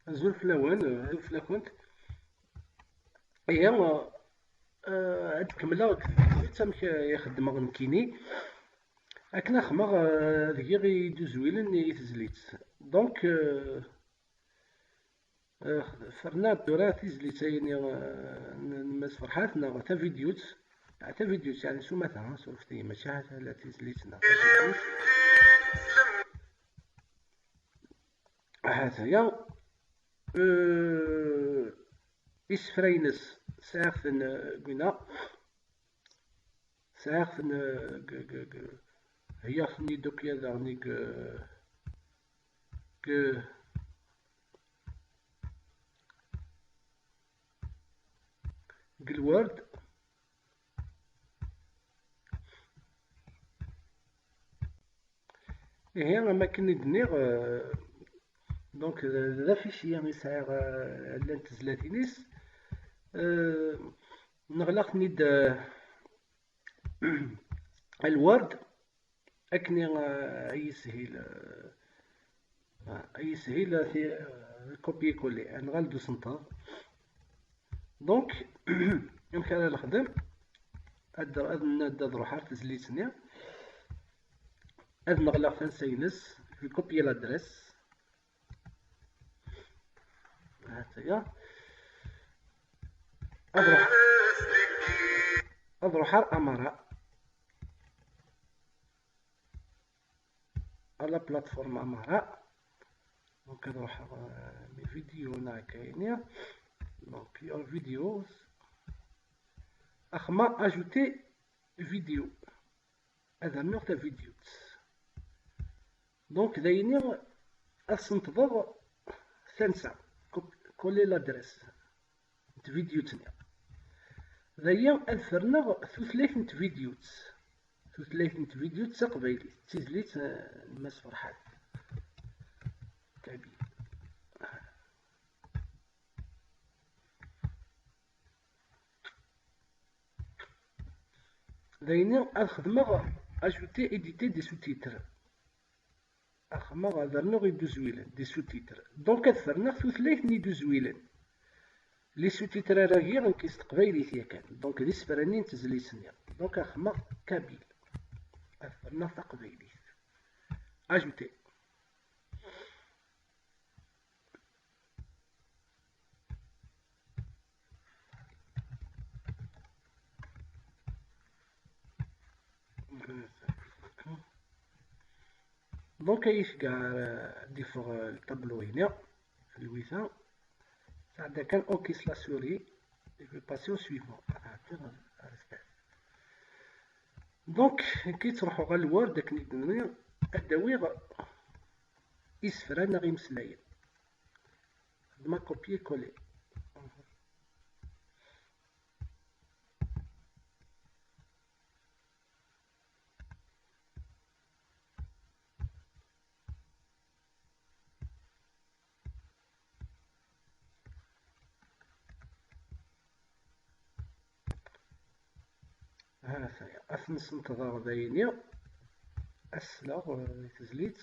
Azul fell-awen, azul fell-akent. Iya, ad kemmleɣ deg tezlit amek i xeddmeɣ nekkini, akken ad xedmeɣ deg yiɣ iduzwilen i tezlit. دونك فرنا tura tizlit-ayni n Mass Ferḥat neɣ tavidyut, tavidyut يعني سماتها سورفتي ماشي على tizlit-nneɣ tavidyut. هات هي isefra-ines sɛiɣ-ten guna, sɛiɣ-ten heyyaɣ-ten-id akk daɣenni g Word. Ihi amakken i d-nniɣ دونك هذا فيشي اللي سعيغ لان تزلاتينيس نغلقني الوورد أكني أي سهيل في كوبي كولي نغلدو سنتر. دونك يمكن أنا نخدم أد نروح على تزليتني، أد نغلق تنسينس في كوبي لادريس هاتيا، أروح على أمارة على بلاتفورم أمارة. دونك نروح لي فيديو هنا كاينين، دونك يور فيديوز أخما أجوتي فيديو، هذا نوع تاع فيديوز. دونك دايني أسنتظر ثانسة كولي لادريس نت فيديوتنا ذايا أذفرنا ثلاثة نت فيديوز، ثلاثة نت فيديوز تقبيلي تزليت Mass Ferḥat كابيل. دايني أخدمغ أجوتي إديتي دي سوتيتر، أخدمغ درنا غي دوزويلن دي سوتيتر. دونك أذفرنا ثلاثة ني دوزويلن لي سوتيتر راكي غنكيس تقبايليت ياكان. دونك دي سفرانين تزليتني، دونك أخدمغ كابيل أذفرنا تقبايليت أجوتي. دونك أيش كاع ديفوغ الطابلو هنا الويثا ساعدا كان أوكيس لا سوري في باسيو سويفون. دونك كي تروحو غا الوورد داك نيدني أداويغ إسفرانا غي مسلاين خدما كوبيي كولي. ها ثايا أثنس نتظاهر دايني أسلاغ تزليت.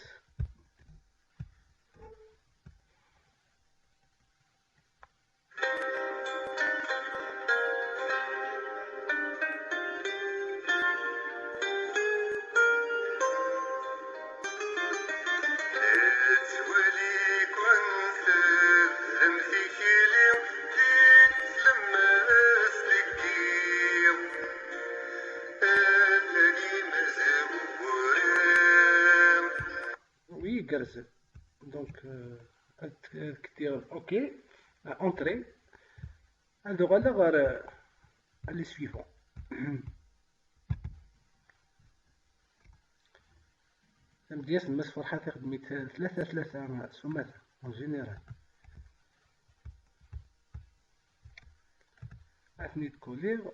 وي جرز دونك كتير اوكي اونتري هادو غالا غير لي سويفون. مدياس Mass Ferḥat خدمت ثلاثة سماتها اون جينيرال. أثني تكوليغ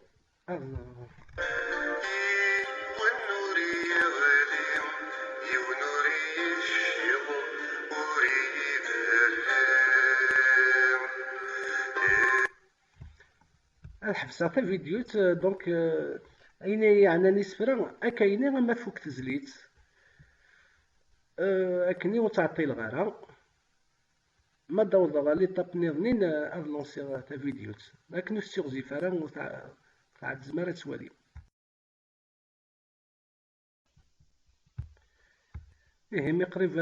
الحبسة تاع فيديوت. دونك أين يعني نسفرا أكايني ما فوق تزليت أكني وتعطي الغارة ما داوض غا ليطاب نيضنين هاد لونسي تا فيديوز لكن السيغ فران تاع تزمارة توالي إيه مقرب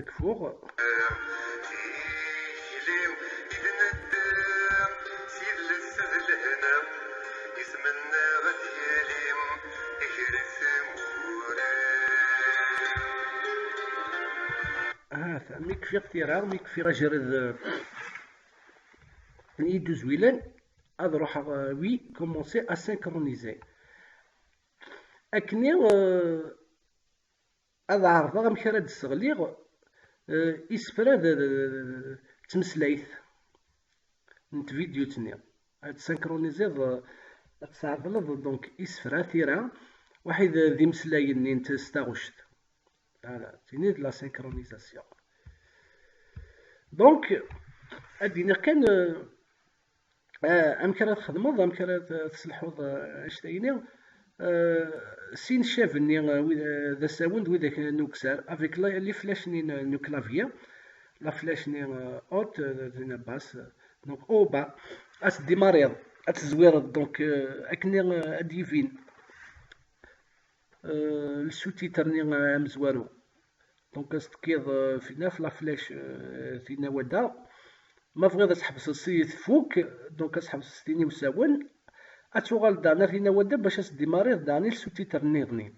كفوغ ميك في اختيار ميك في غجرد يدو زويلان هاد روح وي كومونسي اسينكرونيزي اكني هاد عرضه غير هاد السغليغ يسفراد تمسلايت نت فيديو تنيا هاد سانكرونيزي تساعدلض دونك يسفرا ثيرا واحد ذي مسلاين ني نت ستاغشت فوالا تيني لا سانكرونيزاسيون دونك ادينا كان امكان تخدمض امكان تصلحوض اشتايني سين شافني ذا ساوند وذاك نوكسار افيك لي فلاش نو كلافيا لا فلاش ني اوت زين باس دونك او با اس دي مريض اتزوير دونك اكني اديفين السوتيتر ني مزوارو دونك استكيض فينا في لا فلاش فينا ودا ما بغيت تحبس السيت فوق دونك تحبس ستيني وساون اتوغال دانا فينا ودا باش اسدي مريض داني السوتيتر نيغني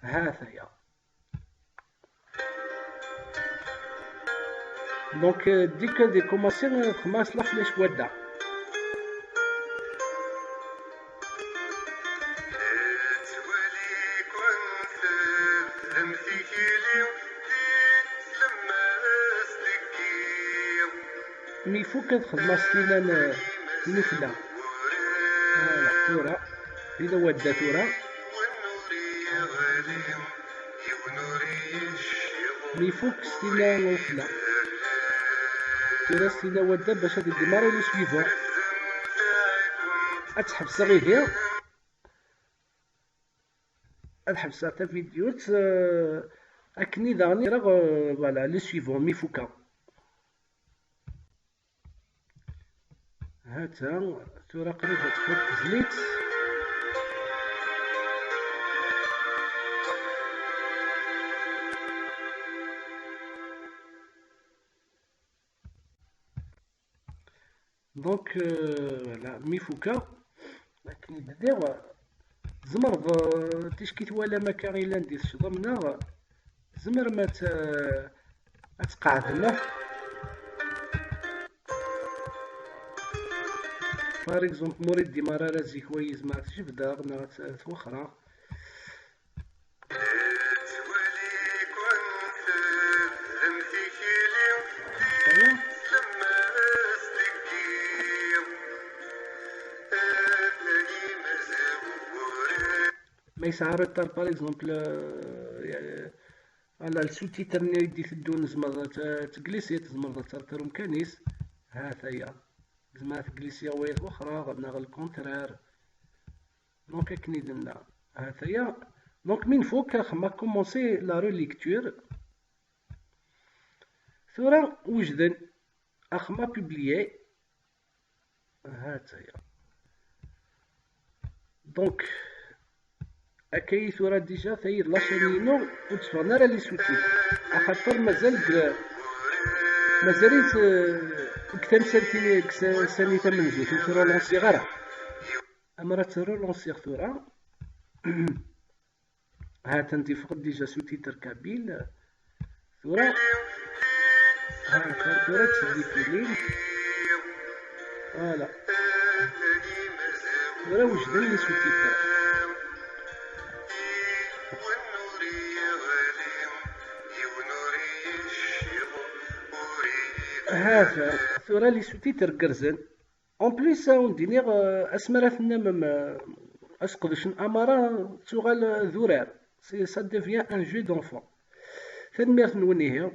هذا هي دونك ديك دي كوماسي خماس لا فلاش ودا مي فوق خدمة ستيلان نفلا فوالا تورا إذا ودا تورا مي فوق ستيلان نفلا تورا ستيلان ودا باش هادي ديماري لو سويفون أتحبس غير أتحبس تا فيديوت أكني داغني راه فوالا لو سويفون مي فوكا هاتا تورا قريبة تفوت زليت دونك فوالا ميفوكا لكن بداو زمرض تشكيت ولا ما كان إلا ندير شضمنا زمر ما تقعد بار اكزومبل موريد ديمارا رازي كويس ما تجبدا غنا توخرا ما يسعى روتار بار اكزومبل على السوتيتر ني يدي تدون زمر تجلسي تزمر تركرم كانيس هاتا هي زعما تجلسي وايات اخرى غادنا غا الكونترير دونك كني درنا هاتايا دونك من فوق خما كومونسي لا ريليكتور ثورا وجدن اخما بوبليي هاتايا دونك اكاي ثورا ديجا ثاير لاشينينو وتفغنا راه لي سوتي اخاطر مازالت كتان ساني تمنزو تنترو لونسي غير اما راه ترو لونسي ثورا ها تنتفق ديجا سوتيتر كابيل ثورا ها ثورا تسدي فيلين فوالا ثورا وجدن لي سوتيتر هذا ثورا لي سوتيتر كرزن اون بليس ونديني اسمراتنا اسقدش امارة تغال ذورار سي سا ديفيان ان جو دونفون تنميرت نونيها